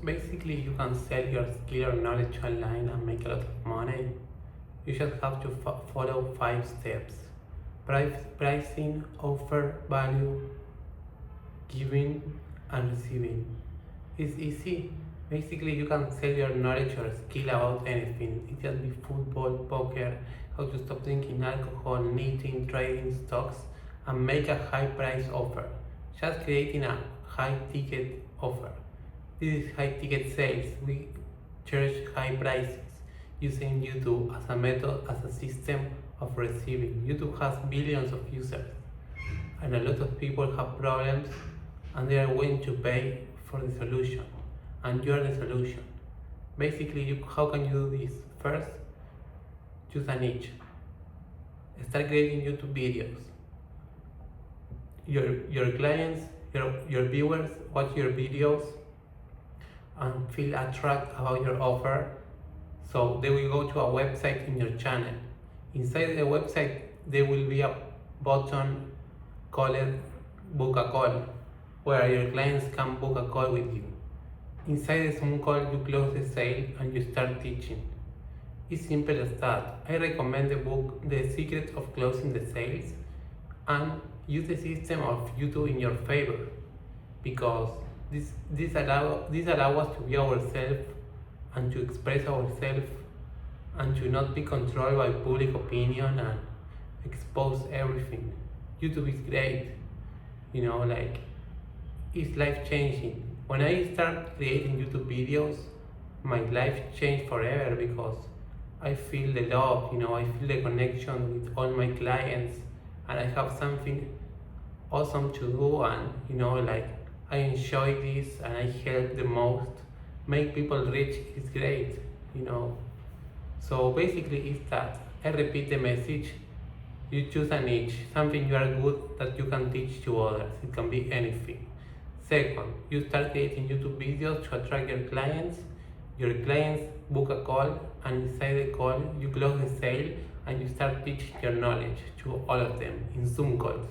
basically you can sell your skill or knowledge online and make a lot of money. You just have to follow 5 steps. Pricing, offer, value, giving, and receiving. It's easy. Basically, you can sell your knowledge or skill about anything. It can be football, poker, how to stop drinking alcohol, knitting, trading stocks, and make a high price offer. Just creating a high ticket offer. This is high ticket sales. We charge high prices using YouTube as a method, as a system of receiving. YouTube has billions of users, and a lot of people have problems, and they are willing to pay for the solution, and you are the solution. Basically, how can you do this? First, choose a niche. Start creating YouTube videos. Your clients, your viewers watch your videos and feel attracted about your offer, so they will go to a website in your channel. Inside the website there will be a button called book a call, where your clients can book a call with you. Inside the Zoom call you close the sale and you start teaching. It's simple as that. I recommend the book The Secret of Closing the Sales, and use the system of YouTube in your favor, because this allow us to be ourselves and to express ourselves and to not be controlled by public opinion and expose everything. YouTube is great, like it's life changing. When I start creating YouTube videos, my life changed forever, because I feel the love, I feel the connection with all my clients, and I have something awesome to do, and like I enjoy this and I help the most. Make people rich is great, So basically it's that. I repeat the message. You choose a niche, something you are good that you can teach to others. It can be anything. Second, you start creating YouTube videos to attract your clients. Your clients book a call, and inside the call you close the sale and you start teaching your knowledge to all of them in Zoom calls.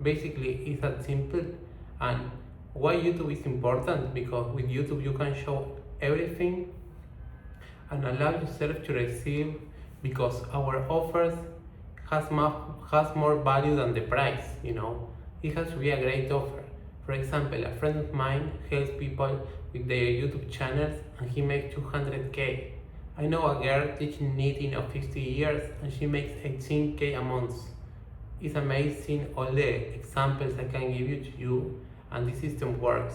Basically it's that simple. And why YouTube is important? Because with YouTube you can show everything and allow yourself to receive, because our offers has more value than the price. It has to be a great offer. For example, a friend of mine helps people with their YouTube channels and he makes 200k. I know a girl teaching knitting of 50 years and she makes 18k a month. It's amazing all the examples I can give you, and this system works.